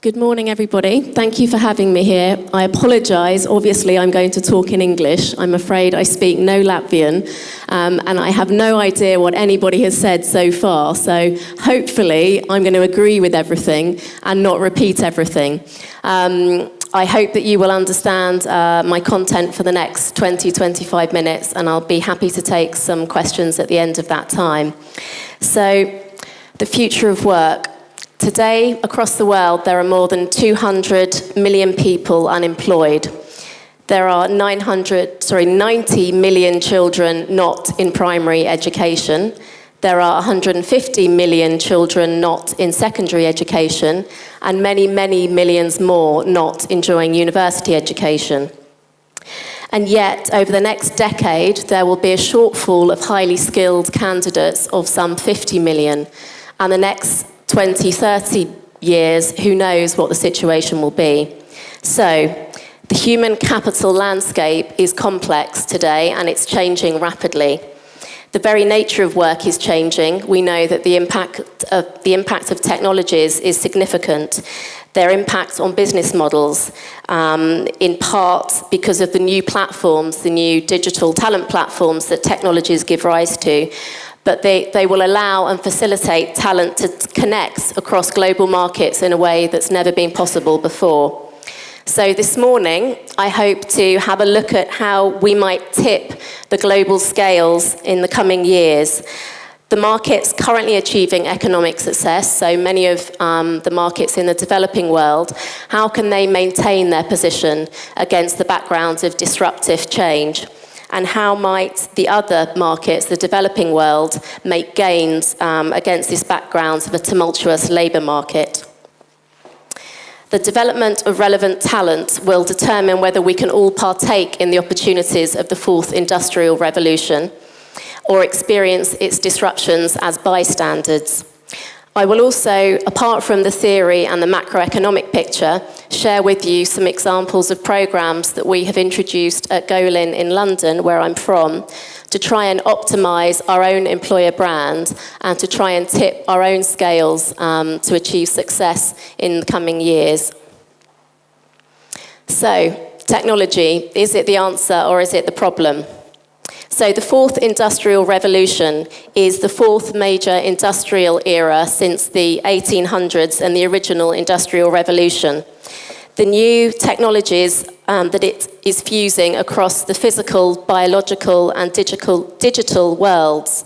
Good morning, everybody. Thank you for having me here. I apologise. Obviously, I'm going to talk in English. I'm afraid I speak no Latvian, and I have no idea what anybody has said so far. So hopefully, I'm going to agree with everything and not repeat everything. I hope that you will understand my content for the next 20-25 minutes, and I'll be happy to take some questions at the end of that time. So, the future of work. Today, across the world, there are more than 200 million people unemployed. There are 90 million children not in primary education. There are 150 million children not in secondary education, and many, many millions more not enjoying university education. And yet, over the next decade, there will be a shortfall of highly skilled candidates of some 50 million, and the next 20-30 years, who knows what the situation will be. So, the human capital landscape is complex today, and it's changing rapidly. The very nature of work is changing. We know that the impact of technologies is significant. Their impact on business models, in part because of the new platforms, the new digital talent platforms that technologies give rise to. But they will allow and facilitate talent to connect across global markets in a way that's never been possible before. So this morning, I hope to have a look at how we might tip the global scales in the coming years. The markets currently achieving economic success, so many of the markets in the developing world, how can they maintain their position against the background of disruptive change? And how might the other markets, the developing world, make gains against this background of a tumultuous labour market? The development of relevant talent will determine whether we can all partake in the opportunities of the fourth industrial revolution or experience its disruptions as bystanders. I will also, apart from the theory and the macroeconomic picture, share with you some examples of programmes that we have introduced at Golin in London, where I'm from, to try and optimise our own employer brand and to try and tip our own scales to achieve success in the coming years. So, technology, is it the answer or is it the problem? So the fourth industrial revolution is the fourth major industrial era since the 1800s and the original industrial revolution. The new technologies that it is fusing across the physical, biological and digital worlds,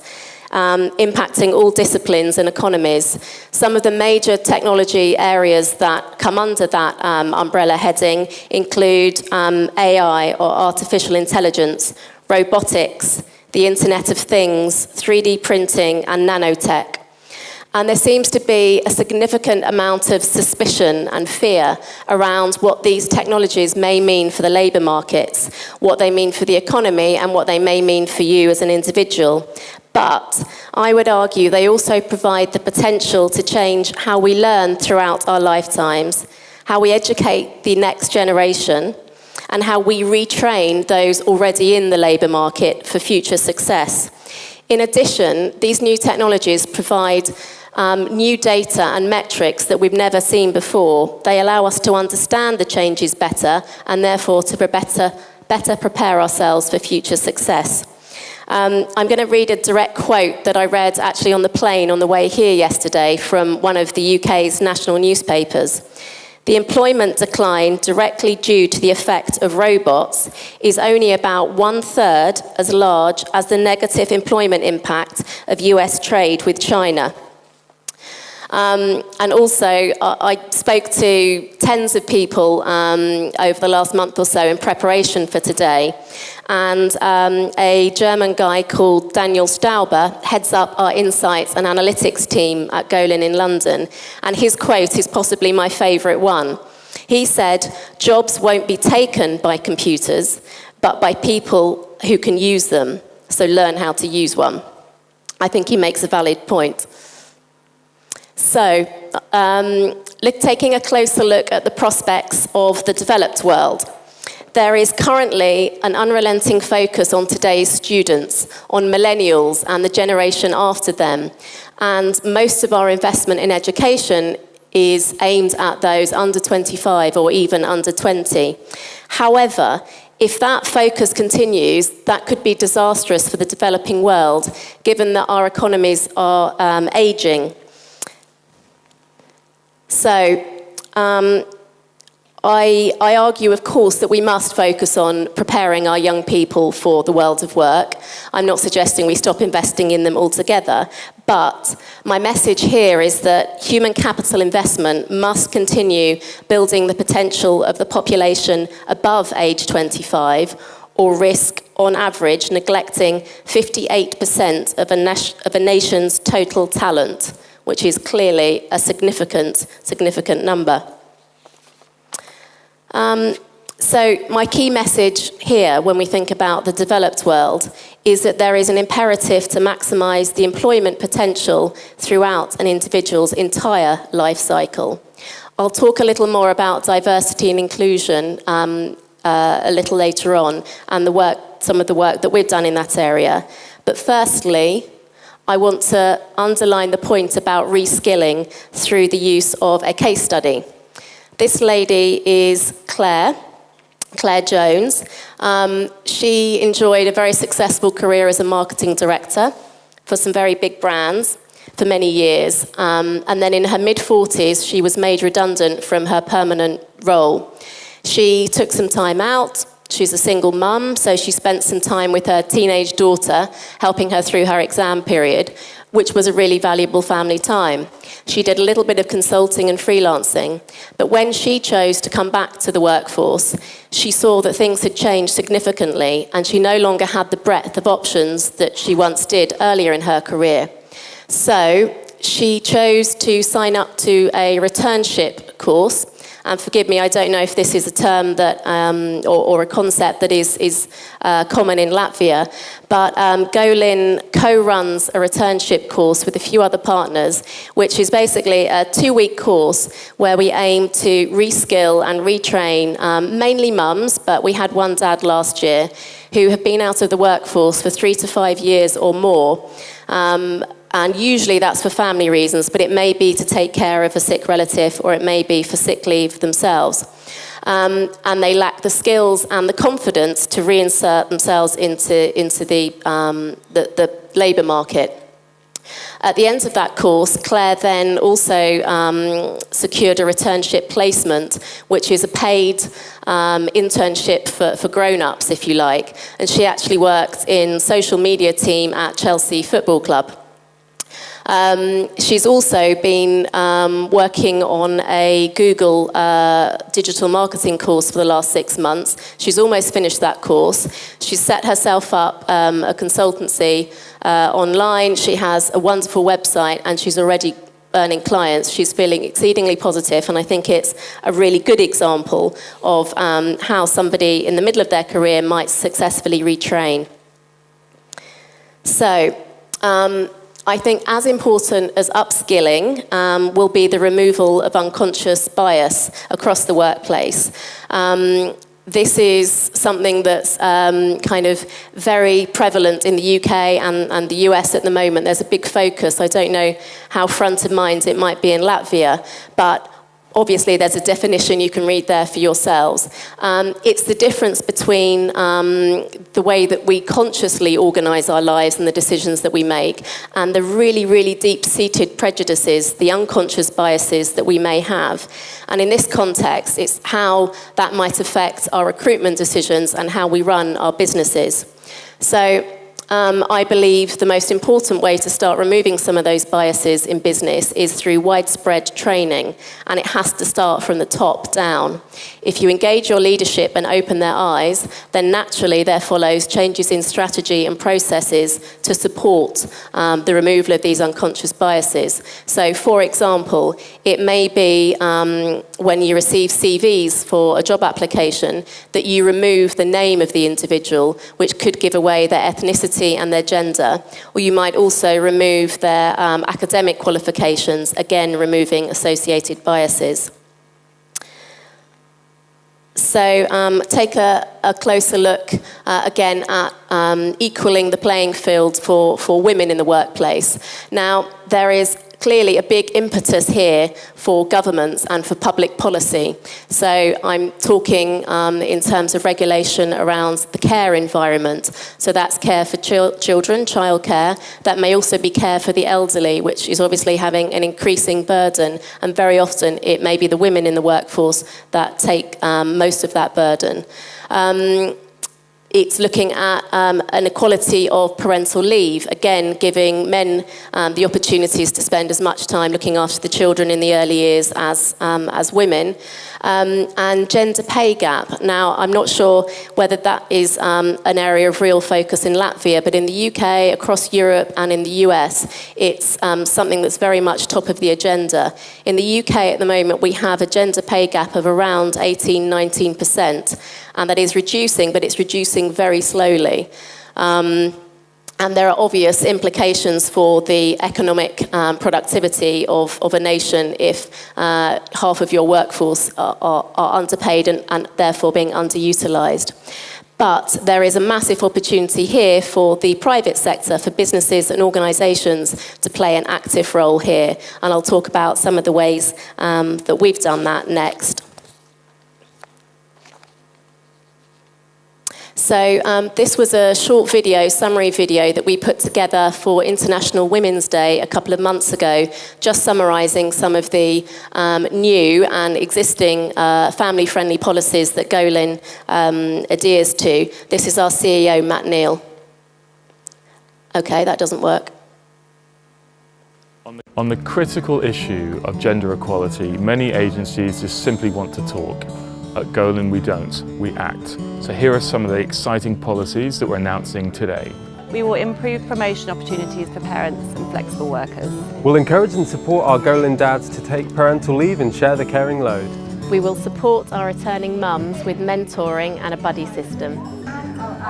impacting all disciplines and economies. Some of the major technology areas that come under that umbrella heading include AI or artificial intelligence, robotics, the Internet of Things, 3D printing, and nanotech. And there seems to be a significant amount of suspicion and fear around what these technologies may mean for the labour markets, what they mean for the economy, and what they may mean for you as an individual. But I would argue they also provide the potential to change how we learn throughout our lifetimes, how we educate the next generation, and how we retrain those already in the labour market for future success. In addition, these new technologies provide new data and metrics that we've never seen before. They allow us to understand the changes better and therefore to better prepare ourselves for future success. I'm going to read a direct quote that I read actually on the plane on the way here yesterday from one of the UK's national newspapers. The employment decline directly due to the effect of robots is only about 1/3 as large as the negative employment impact of US trade with China. And also, I spoke to tens of people over the last month or so in preparation for today. And a German guy called Daniel Stauber heads up our insights and analytics team at Golin in London. And his quote is possibly my favourite one. He said, "Jobs won't be taken by computers, but by people who can use them. So learn how to use one." I think he makes a valid point. So, taking a closer look at the prospects of the developed world. There is currently an unrelenting focus on today's students, on millennials and the generation after them. And most of our investment in education is aimed at those under 25 or even under 20. However, if that focus continues, that could be disastrous for the developing world, given that our economies are ageing. So, I argue, of course, that we must focus on preparing our young people for the world of work. I'm not suggesting we stop investing in them altogether, but my message here is that human capital investment must continue building the potential of the population above age 25, or risk, on average, neglecting 58% of a nation's total talent, which is clearly a significant number. So my key message here when we think about the developed world is that there is an imperative to maximise the employment potential throughout an individual's entire life cycle. I'll talk a little more about diversity and inclusion a little later on, and some of the work that we've done in that area. But firstly, I want to underline the point about reskilling through the use of a case study. This lady is Claire Jones. She enjoyed a very successful career as a marketing director for some very big brands for many years. And then in her mid-40s, she was made redundant from her permanent role. She took some time out. She's a single mum, so she spent some time with her teenage daughter, helping her through her exam period, which was a really valuable family time. She did a little bit of consulting and freelancing, but when she chose to come back to the workforce, she saw that things had changed significantly, and she no longer had the breadth of options that she once did earlier in her career. So she chose to sign up to a returnship course. And forgive me, I don't know if this is a term that, or a concept that is common in Latvia, but Golin co-runs a returnship course with a few other partners, which is basically a 2-week course where we aim to reskill and retrain mainly mums, but we had one dad last year who have been out of the workforce for 3 to 5 years or more. And usually that's for family reasons, but it may be to take care of a sick relative, or it may be for sick leave themselves. And they lack the skills and the confidence to reinsert themselves into the labour market. At the end of that course, Claire then also secured a returnship placement, which is a paid internship for grown-ups, if you like. And she actually worked in social media team at Chelsea Football Club. She's also been working on a Google digital marketing course for the last 6 months. She's almost finished that course. She's set herself up a consultancy online. She has a wonderful website, and she's already earning clients. She's feeling exceedingly positive, and I think it's a really good example of how somebody in the middle of their career might successfully retrain. So, I think as important as upskilling will be the removal of unconscious bias across the workplace. This is something that's kind of very prevalent in the UK and the US at the moment. There's a big focus. I don't know how front of mind it might be in Latvia, but obviously there's a definition you can read there for yourselves. It's the difference between the way that we consciously organise our lives and the decisions that we make, and the really, really deep-seated prejudices, the unconscious biases that we may have. And in this context, it's how that might affect our recruitment decisions and how we run our businesses. So I believe the most important way to start removing some of those biases in business is through widespread training, and it has to start from the top down. If you engage your leadership and open their eyes, then naturally there follows changes in strategy and processes to support the removal of these unconscious biases. So, for example, it may be when you receive CVs for a job application that you remove the name of the individual, which could give away their ethnicity and their gender, or you might also remove their academic qualifications, again removing associated biases. So take a closer look again at equaling the playing field for women in the workplace. Now, there is clearly a big impetus here for governments and for public policy. So I'm talking in terms of regulation around the care environment. So that's care for children, childcare. That may also be care for the elderly, which is obviously having an increasing burden. And very often it may be the women in the workforce that take most of that burden. It's looking at an equality of parental leave, again giving men the opportunities to spend as much time looking after the children in the early years as women. And gender pay gap. Now, I'm not sure whether that is an area of real focus in Latvia, but in the UK, across Europe and in the US, it's something that's very much top of the agenda. In the UK at the moment, we have a gender pay gap of around 18-19%, and that is reducing, but it's reducing very slowly. And there are obvious implications for the economic productivity of a nation if half of your workforce are underpaid and therefore being underutilised. But there is a massive opportunity here for the private sector, for businesses and organisations to play an active role here. And I'll talk about some of the ways that we've done that next. So this was a short video, summary video, that we put together for International Women's Day a couple of months ago, just summarising some of the new and existing family-friendly policies that Golin adheres to. This is our CEO, Matt Neal. Okay, that doesn't work. On the critical issue of gender equality, many agencies just simply want to talk. At Golin, we don't, we act. So here are some of the exciting policies that we're announcing today. We will improve promotion opportunities for parents and flexible workers. We'll encourage and support our Golin dads to take parental leave and share the caring load. We will support our returning mums with mentoring and a buddy system.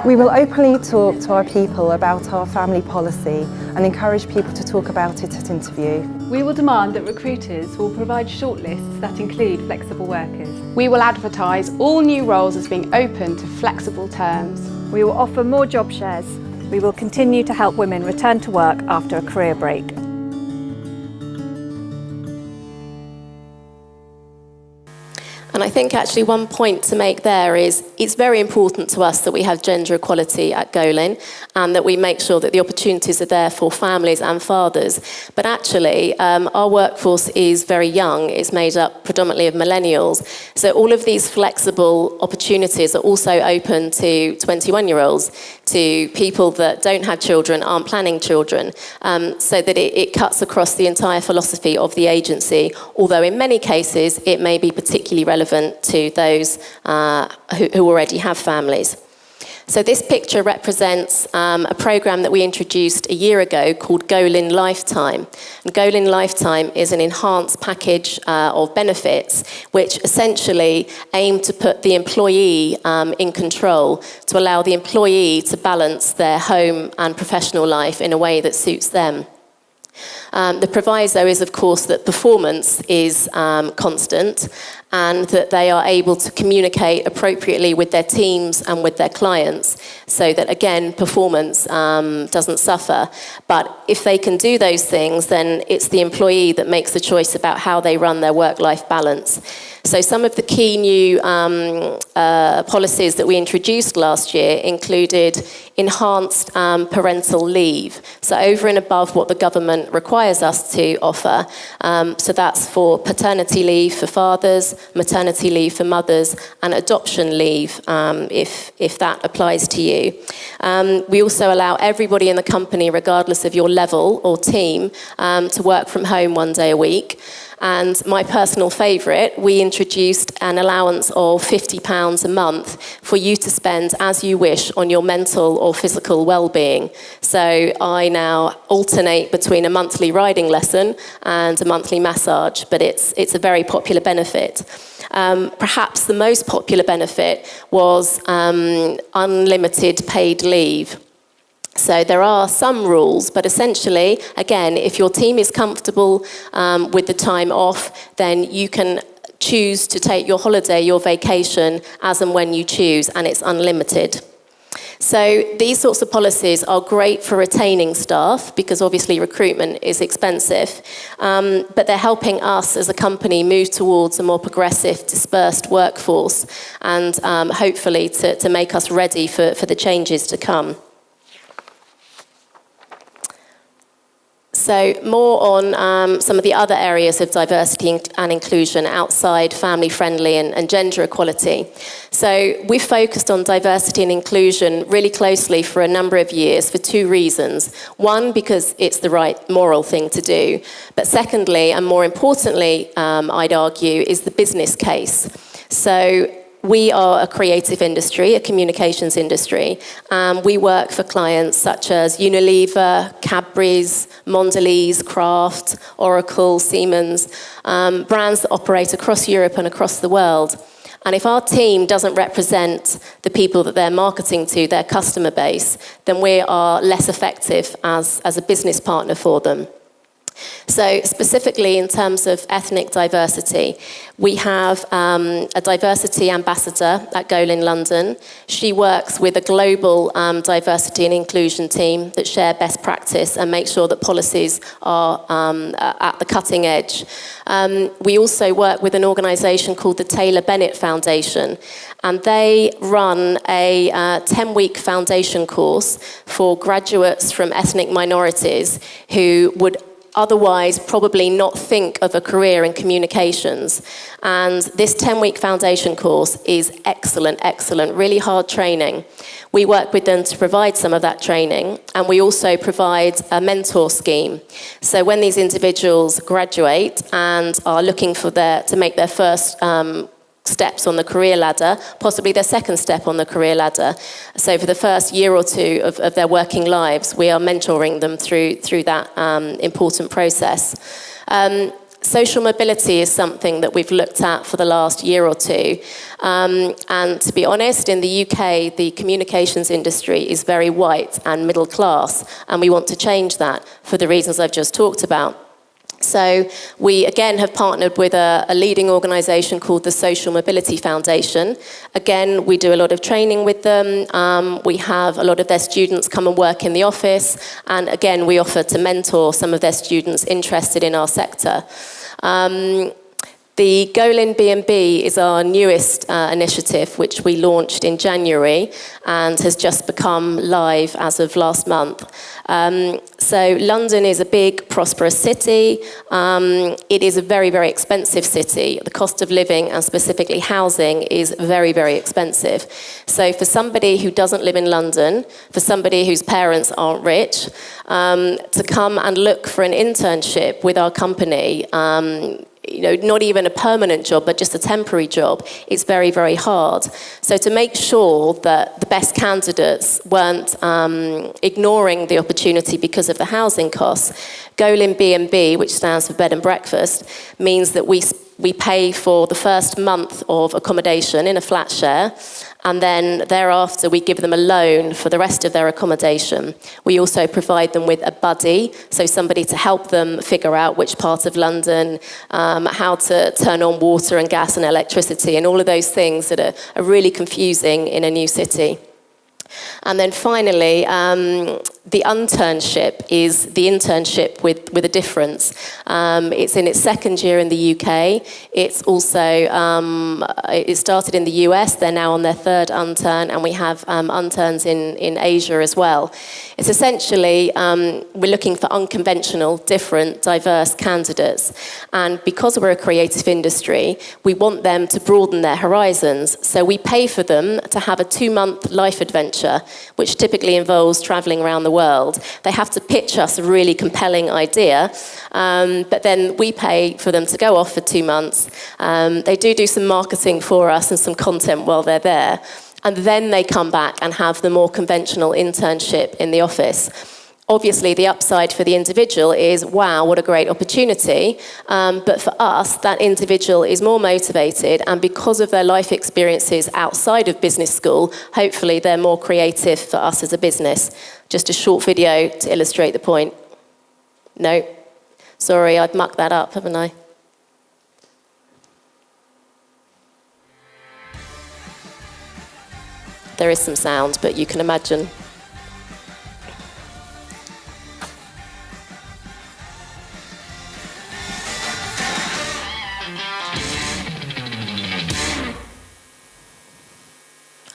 We will openly talk to our people about our family policy and encourage people to talk about it at interview. We will demand that recruiters will provide shortlists that include flexible workers. We will advertise all new roles as being open to flexible terms. We will offer more job shares. We will continue to help women return to work after a career break. And I think actually one point to make there is it's very important to us that we have gender equality at Golin and that we make sure that the opportunities are there for families and fathers. But actually, our workforce is very young. It's made up predominantly of millennials. So all of these flexible opportunities are also open to 21-year-olds, to people that don't have children, aren't planning children, so that it cuts across the entire philosophy of the agency, although in many cases it may be particularly relevant to those who already have families. So this picture represents a programme that we introduced a year ago called Golin Lifetime. And Golin Lifetime is an enhanced package of benefits which essentially aim to put the employee in control, to allow the employee to balance their home and professional life in a way that suits them. The proviso is, of course, that performance is constant and that they are able to communicate appropriately with their teams and with their clients so that, again, performance doesn't suffer. But if they can do those things, then it's the employee that makes the choice about how they run their work-life balance. So some of the key new policies that we introduced last year included enhanced parental leave. So over and above what the government requires us to offer. So that's for paternity leave for fathers, maternity leave for mothers, and adoption leave if that applies to you. We also allow everybody in the company, regardless of your level or team, to work from home 1 day a week. And my personal favourite, we introduced an allowance of £50 a month for you to spend as you wish on your mental or physical well-being. So I now alternate between a monthly riding lesson and a monthly massage, but it's a very popular benefit. Perhaps the most popular benefit was unlimited paid leave. So there are some rules, but essentially, again, if your team is comfortable with the time off, then you can choose to take your holiday, your vacation, as and when you choose, and it's unlimited. So these sorts of policies are great for retaining staff because obviously recruitment is expensive, but they're helping us as a company move towards a more progressive, dispersed workforce and hopefully to make us ready for the changes to come. So more on some of the other areas of diversity and inclusion outside family-friendly and gender equality. So we've focused on diversity and inclusion really closely for a number of years for two reasons. One, because it's the right moral thing to do. But secondly, and more importantly, I'd argue, is the business case. So we are a creative industry, a communications industry. We work for clients such as Unilever, Cadbury's, Mondelez, Kraft, Oracle, Siemens, brands that operate across Europe and across the world. And if our team doesn't represent the people that they're marketing to, their customer base, then we are less effective as a business partner for them. So specifically in terms of ethnic diversity, we have a diversity ambassador at Golin London. She works with a global diversity and inclusion team that share best practice and make sure that policies are at the cutting edge. We also work with an organisation called the Taylor Bennett Foundation, and they run a 10-week foundation course for graduates from ethnic minorities who would otherwise probably not think of a career in communications. And this 10-week foundation course is excellent, really hard training. We work with them to provide some of that training, and we also provide a mentor scheme. So when these individuals graduate and are looking for to make their first steps on the career ladder, possibly their second step on the career ladder. So for the first year or two of their working lives, we are mentoring them through that important process. Social mobility is something that we've looked at for the last year or two. And to be honest, in the UK, the communications industry is very white and middle class, and we want to change that for the reasons I've just talked about. So we, again, have partnered with a leading organisation called the Social Mobility Foundation. Again, we do a lot of training with them. We have a lot of their students come and work in the office. And again, we offer to mentor some of their students interested in our sector. The Golin B&B is our newest initiative, which we launched in January and has just become live as of last month. So London is a big, prosperous city. It is a very, very expensive city. The cost of living and specifically housing is very, very expensive. So for somebody who doesn't live in London, for somebody whose parents aren't rich, to come and look for an internship with our company, not even a permanent job, but just a temporary job, it's very, very hard. So to make sure that the best candidates weren't ignoring the opportunity because of the housing costs, Golin B&B, which stands for bed and breakfast, means that we pay for the first month of accommodation in a flat share, and then thereafter we give them a loan for the rest of their accommodation. We also provide them with a buddy, so somebody to help them figure out which part of London, how to turn on water and gas and electricity, and all of those things that are really confusing in a new city. And then finally, the internship is the internship with a difference. It's in its second year in the UK. It's also, it started in the US. They're now on their third intern, and we have interns in Asia as well. It's essentially, we're looking for unconventional, different, diverse candidates. And because we're a creative industry, we want them to broaden their horizons. So we pay for them to have a 2-month life adventure, which typically involves traveling around the world. They have to pitch us a really compelling idea, but then we pay for them to go off for 2 months. They do some marketing for us and some content while they're there, and then they come back and have the more conventional internship in the office. Obviously, the upside for the individual is, wow, what a great opportunity. But for us, that individual is more motivated, and because of their life experiences outside of business school, hopefully they're more creative for us as a business. Just a short video to illustrate the point. No, sorry, I've mucked that up, haven't I? there is some sound, but you can imagine.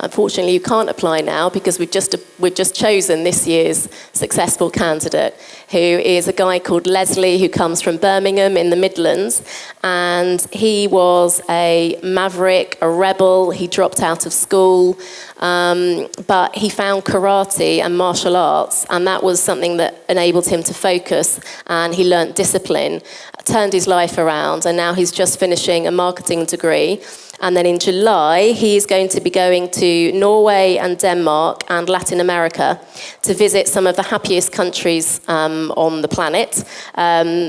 Unfortunately, you can't apply now because we've just chosen this year's successful candidate, who is a guy called Leslie, who comes from Birmingham in the Midlands, and he was a maverick, a rebel. He dropped out of school, but he found karate and martial arts, and that was something that enabled him to focus, and he learnt discipline, turned his life around, and now he's just finishing a marketing degree. And then in July, he is going to be going to Norway and Denmark and Latin America to visit some of the happiest countries on the planet,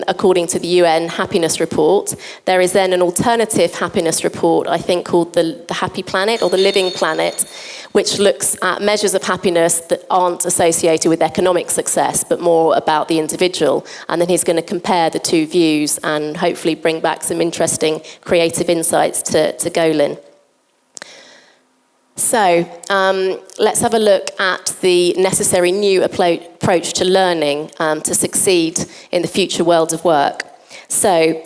according to the UN Happiness Report. There is then an alternative happiness report, I think, called the Happy Planet or the Living Planet, which looks at measures of happiness that aren't associated with economic success, but more about the individual. And then he's going to compare the two views and hopefully bring back some interesting creative insights to Golin. So let's have a look at the necessary new approach to learning to succeed in the future world of work. So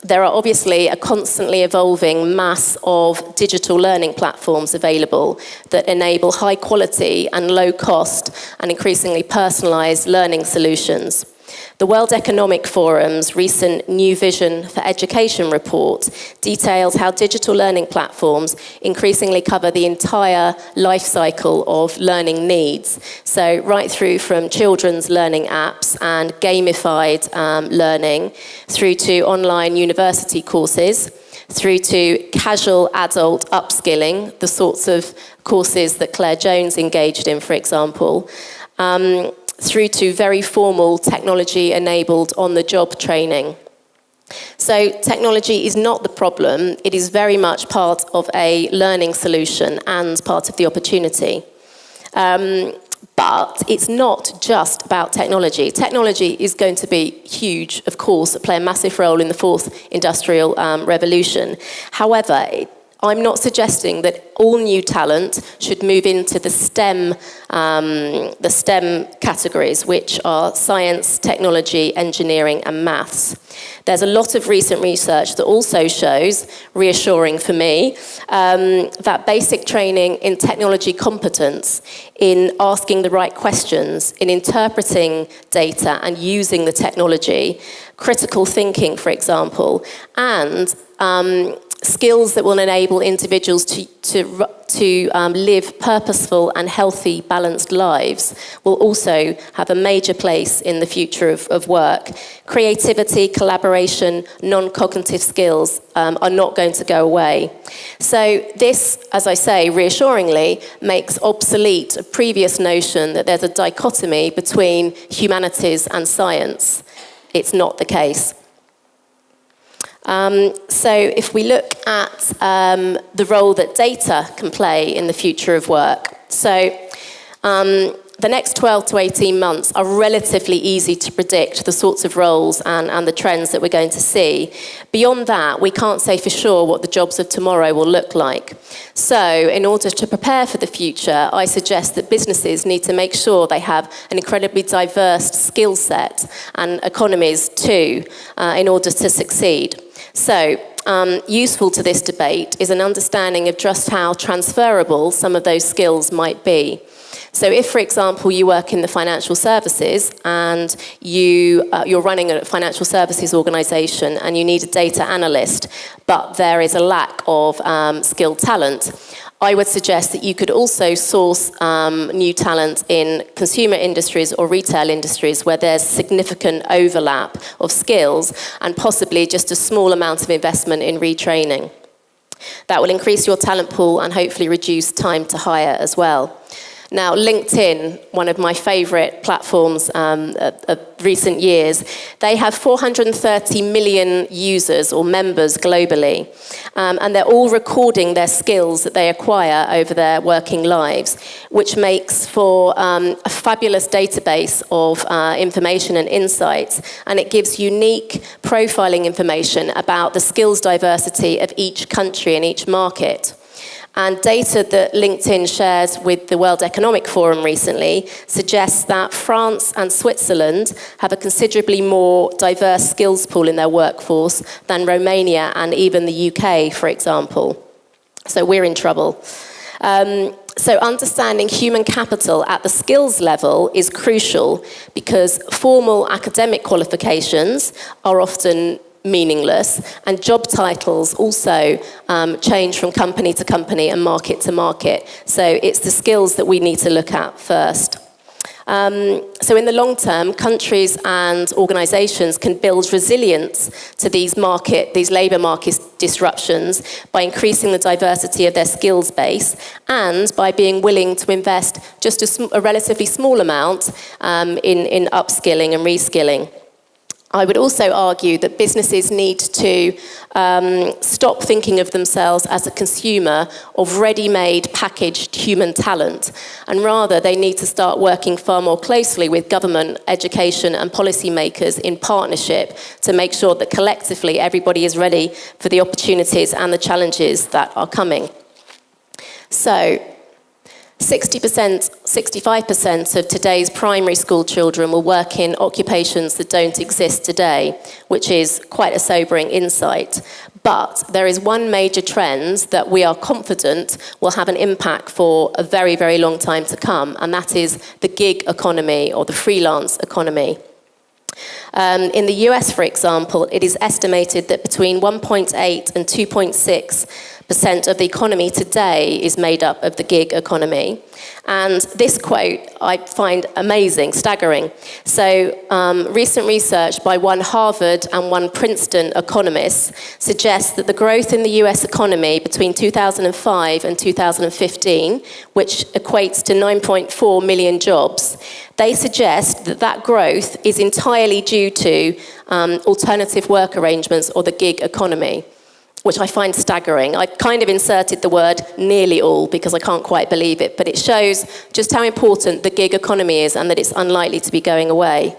there are obviously a constantly evolving mass of digital learning platforms available that enable high quality and low cost and increasingly personalised learning solutions. The World Economic Forum's recent New Vision for Education report details how digital learning platforms increasingly cover the entire life cycle of learning needs. So right through from children's learning apps and gamified learning, through to online university courses, through to casual adult upskilling, the sorts of courses that Claire Jones engaged in, for example, through to very formal technology-enabled on-the-job training. So technology is not the problem, it is very much part of a learning solution and part of the opportunity. But it's not just about technology. Technology is going to be huge, of course, play a massive role in the fourth industrial revolution. However, I'm not suggesting that all new talent should move into the STEM categories, which are science, technology, engineering, and maths. There's a lot of recent research that also shows, reassuring for me, that basic training in technology competence, in asking the right questions, in interpreting data and using the technology, critical thinking, for example, and skills that will enable individuals to live purposeful and healthy, balanced lives will also have a major place in the future of work. Creativity, collaboration, non-cognitive skills are not going to go away. So this, as I say, reassuringly, makes obsolete a previous notion that there's a dichotomy between humanities and science. It's not the case. So if we look at the role that data can play in the future of work, so the next 12 to 18 months are relatively easy to predict the sorts of roles and the trends that we're going to see. Beyond that, we can't say for sure what the jobs of tomorrow will look like. So in order to prepare for the future, I suggest that businesses need to make sure they have an incredibly diverse skill set and economies too, in order to succeed. So, useful to this debate is an understanding of just how transferable some of those skills might be. So if, for example, you work in the financial services and you're running a financial services organisation and you need a data analyst, but there is a lack of skilled talent, I would suggest that you could also source new talent in consumer industries or retail industries where there's significant overlap of skills and possibly just a small amount of investment in retraining. That will increase your talent pool and hopefully reduce time to hire as well. Now, LinkedIn, one of my favourite platforms of recent years, they have 430 million users or members globally, and they're all recording their skills that they acquire over their working lives, which makes for a fabulous database of information and insights, and it gives unique profiling information about the skills diversity of each country and each market. And data that LinkedIn shared with the World Economic Forum recently suggests that France and Switzerland have a considerably more diverse skills pool in their workforce than Romania and even the UK, for example. So we're in trouble. So understanding human capital at the skills level is crucial because formal academic qualifications are often meaningless, and job titles also change from company to company and market to market. So it's the skills that we need to look at first. So in the long term, countries and organisations can build resilience to these labour market disruptions by increasing the diversity of their skills base and by being willing to invest just a relatively small amount in upskilling and reskilling. I would also argue that businesses need to stop thinking of themselves as a consumer of ready-made, packaged human talent, and rather they need to start working far more closely with government, education and policymakers in partnership to make sure that collectively everybody is ready for the opportunities and the challenges that are coming. So, 60%, 65% of today's primary school children will work in occupations that don't exist today, which is quite a sobering insight. But there is one major trend that we are confident will have an impact for a very, very long time to come, and that is the gig economy or the freelance economy. In the US, for example, it is estimated that between 1.8 and 2.6% of the economy today is made up of the gig economy. And this quote I find amazing, staggering. So recent research by one Harvard and one Princeton economist suggests that the growth in the US economy between 2005 and 2015, which equates to 9.4 million jobs, they suggest that that growth is entirely due to alternative work arrangements or the gig economy, which I find staggering. I kind of inserted the word nearly all because I can't quite believe it, but it shows just how important the gig economy is and that it's unlikely to be going away.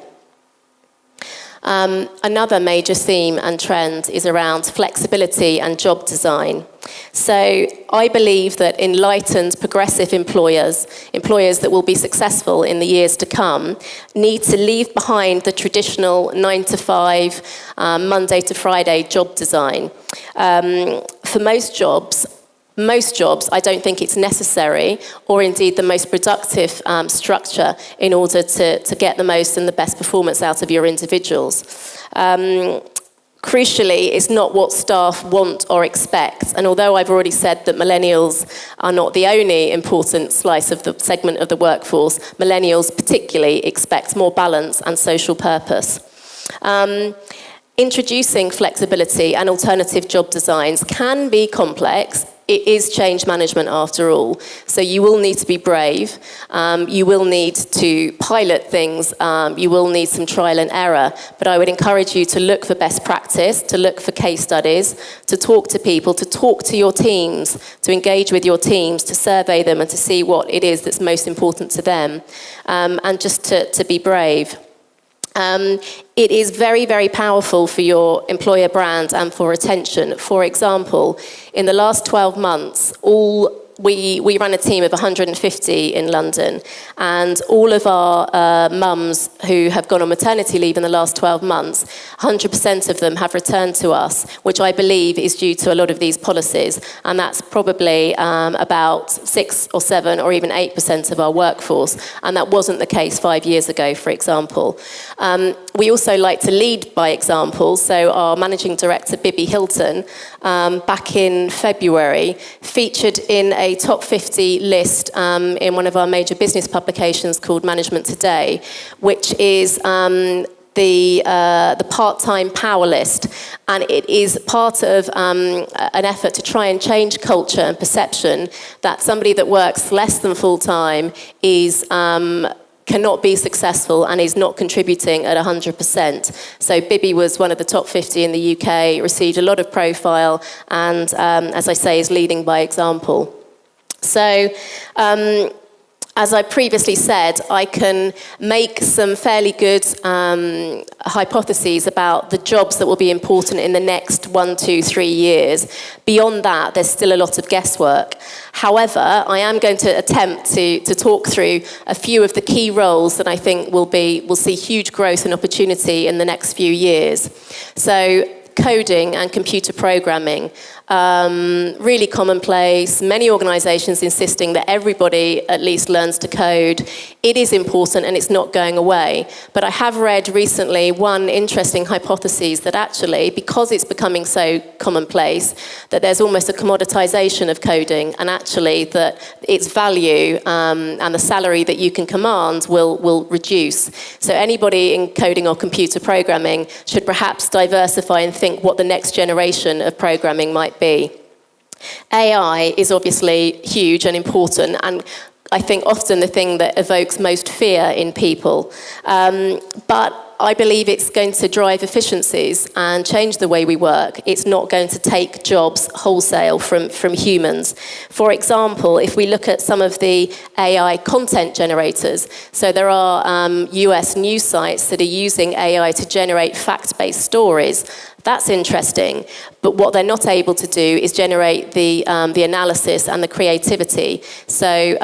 Another major theme and trend is around flexibility and job design. So I believe that enlightened, progressive employers that will be successful in the years to come, need to leave behind the traditional 9 to 5, Monday to Friday job design. For most jobs, I don't think it's necessary or indeed the most productive structure in order to get the most and the best performance out of your individuals. Crucially, it's not what staff want or expect. And although I've already said that millennials are not the only important slice of the segment of the workforce, millennials particularly expect more balance and social purpose. Introducing flexibility and alternative job designs can be complex. It is change management after all. So you will need to be brave. You will need to pilot things. You will need some trial and error. But I would encourage you to look for best practice, to look for case studies, to talk to people, to talk to your teams, to engage with your teams, to survey them and to see what it is that's most important to them. And just to be brave. It is very, very powerful for your employer brand and for retention. For example, in the last 12 months, we ran a team of 150 in London, and all of our mums who have gone on maternity leave in the last 12 months, 100% of them have returned to us, which I believe is due to a lot of these policies, and that's probably about 6 or 7 or even 8% of our workforce, and that wasn't the case 5 years ago, for example. We also like to lead by example, so our managing director, Bibi Hilton, back in February, featured in a top 50 list in one of our major business publications called Management Today, which is the part-time power list, and it is part of an effort to try and change culture and perception that somebody that works less than full-time cannot be successful and is not contributing at 100%. So Bibi was one of the top 50 in the UK, received a lot of profile, and as I say, is leading by example. So as I previously said, I can make some fairly good hypotheses about the jobs that will be important in the next 1, 2, 3 years. Beyond that, there's still a lot of guesswork. However, I am going to attempt to talk through a few of the key roles that I think will see huge growth and opportunity in the next few years. So, coding and computer programming. Really commonplace, many organisations insisting that everybody at least learns to code. It is important and it's not going away. But I have read recently one interesting hypothesis that actually, because it's becoming so commonplace, that there's almost a commoditisation of coding, and actually that its value and the salary that you can command will reduce. So anybody in coding or computer programming should perhaps diversify and think what the next generation of programming might be. AI is obviously huge and important, and I think often the thing that evokes most fear in people. But I believe it's going to drive efficiencies and change the way we work. It's not going to take jobs wholesale from humans. For example, if we look at some of the AI content generators, so there are US news sites that are using AI to generate fact-based stories. That's interesting, but what they're not able to do is generate the analysis and the creativity. So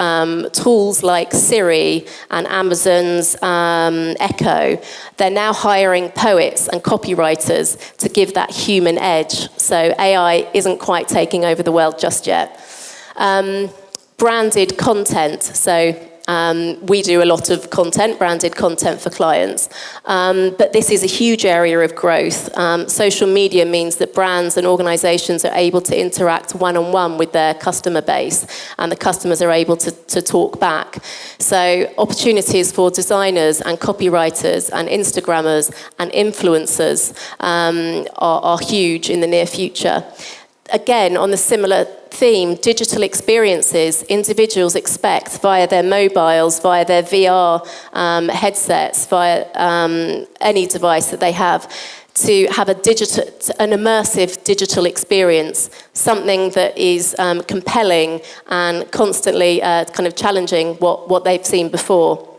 tools like Siri and Amazon's Echo, they're now hiring poets and copywriters to give that human edge. So AI isn't quite taking over the world just yet. Branded content, so we do a lot of content, branded content for clients. But this is a huge area of growth. Social media means that brands and organisations are able to interact one-on-one with their customer base, and the customers are able to talk back. So opportunities for designers and copywriters and Instagrammers and influencers are huge in the near future. Again, on the similar theme, digital experiences individuals expect via their mobiles, via their VR headsets, via any device that they have, to have an immersive digital experience, something that is compelling and constantly kind of challenging what they've seen before.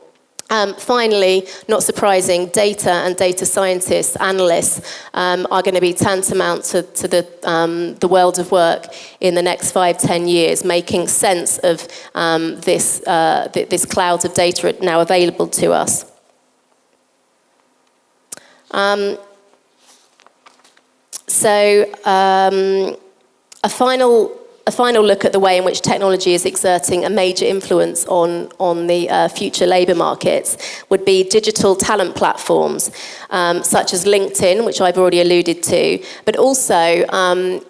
Finally, not surprising, data and data scientists, analysts are going to be tantamount to the world of work in the next 5-10 years, making sense of this cloud of data now available to us. A final look at the way in which technology is exerting a major influence on the future labour markets would be digital talent platforms, such as LinkedIn, which I've already alluded to, but also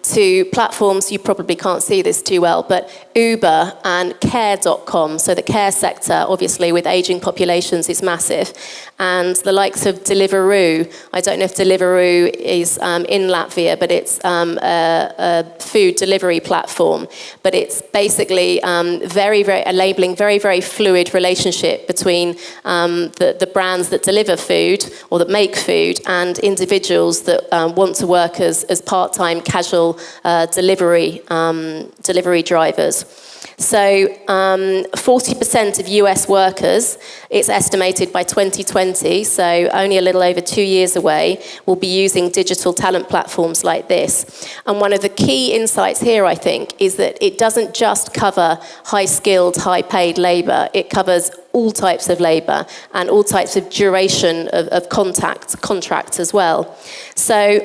to platforms, you probably can't see this too well, but Uber and care.com. So the care sector, obviously, with ageing populations, is massive. And the likes of Deliveroo. I don't know if Deliveroo is in Latvia, but it's a food delivery platform. But it's basically enabling very fluid relationship between the brands that deliver food or that make food and individuals that want to work as part-time casual delivery drivers. So 40% of US workers, it's estimated by 2020, so only a little over 2 years away, will be using digital talent platforms like this. And one of the key insights here, I think, is that it doesn't just cover high-skilled, high-paid labour. It covers all types of labour and all types of duration of contracts as well. So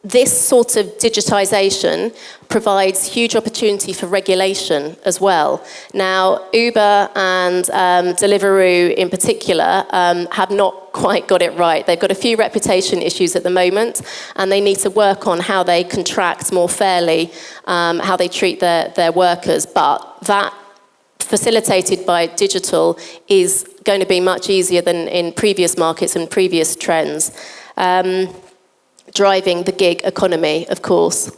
this sort of digitisation provides huge opportunity for regulation as well. Now, Uber and Deliveroo in particular have not quite got it right. They've got a few reputation issues at the moment, and they need to work on how they contract more fairly, how they treat their workers. But that, facilitated by digital, is going to be much easier than in previous markets and previous trends. Driving the gig economy, of course.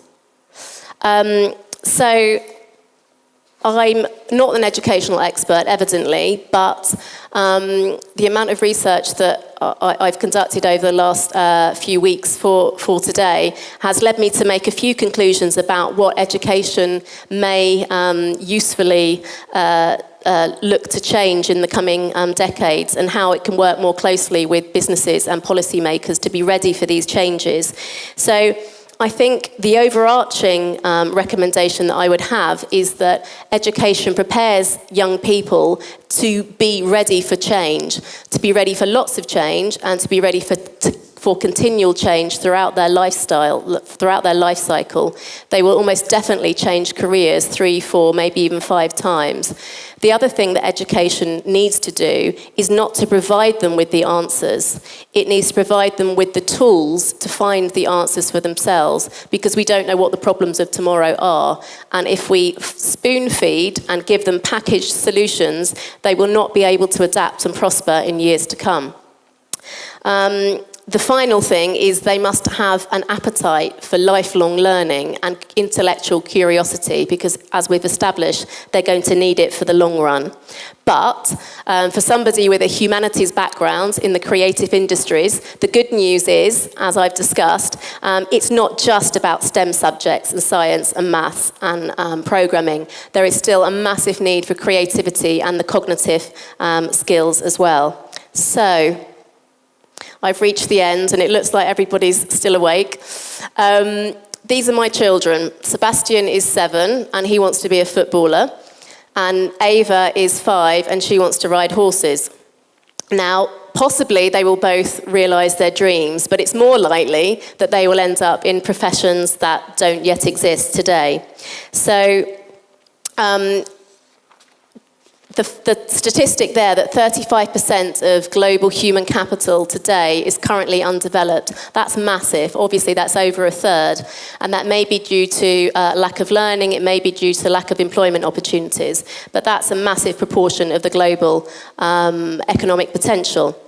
So I'm not an educational expert, evidently, but the amount of research that I've conducted over the last few weeks for today has led me to make a few conclusions about what education may usefully look to change in the coming decades, and how it can work more closely with businesses and policymakers to be ready for these changes. So I think the overarching recommendation that I would have is that education prepares young people to be ready for change, to be ready for lots of change, and to be ready for continual change throughout their lifestyle, throughout their life cycle. They will almost definitely change careers 3, 4, maybe even 5 times. The other thing that education needs to do is not to provide them with the answers. It needs to provide them with the tools to find the answers for themselves, because we don't know what the problems of tomorrow are. And if we spoon feed and give them packaged solutions, they will not be able to adapt and prosper in years to come. The final thing is they must have an appetite for lifelong learning and intellectual curiosity, because, as we've established, they're going to need it for the long run. But for somebody with a humanities background in the creative industries, the good news is, as I've discussed, it's not just about STEM subjects and science and maths and programming. There is still a massive need for creativity and the cognitive skills as well. So I've reached the end, and it looks like everybody's still awake. These are my children. Sebastian is 7, and he wants to be a footballer. And Ava is 5, and she wants to ride horses. Now, possibly they will both realise their dreams, but it's more likely that they will end up in professions that don't yet exist today. So, the statistic there that 35% of global human capital today is currently undeveloped, that's massive. Obviously, that's over a third. And that may be due to lack of learning, it may be due to lack of employment opportunities. But that's a massive proportion of the global economic potential.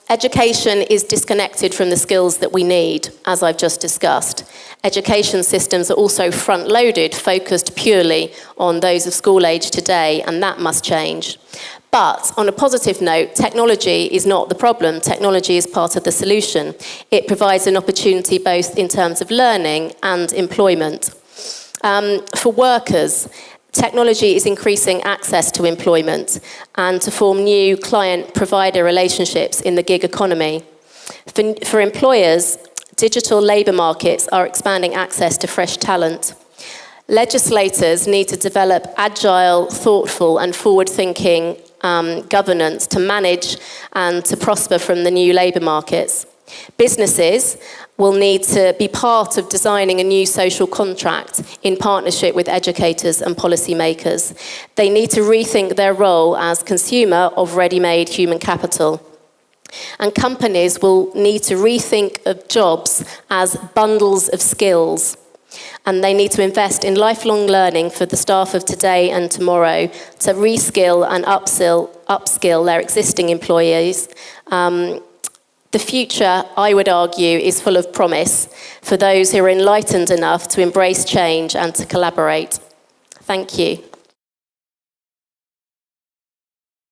Education is disconnected from the skills that we need, as I've just discussed. Education systems are also front-loaded, focused purely on those of school age today, and that must change. But on a positive note, technology is not the problem. Technology is part of the solution. It provides an opportunity both in terms of learning and employment. For workers, technology is increasing access to employment and to form new client-provider relationships in the gig economy. For employers, digital labour markets are expanding access to fresh talent. Legislators need to develop agile, thoughtful and forward-thinking governance to manage and to prosper from the new labour markets. Businesses will need to be part of designing a new social contract in partnership with educators and policymakers. They need to rethink their role as consumer of ready-made human capital. And companies will need to rethink of jobs as bundles of skills. And they need to invest in lifelong learning for the staff of today and tomorrow to reskill and upskill their existing employees. The future, I would argue, is full of promise for those who are enlightened enough to embrace change and to collaborate. Thank you.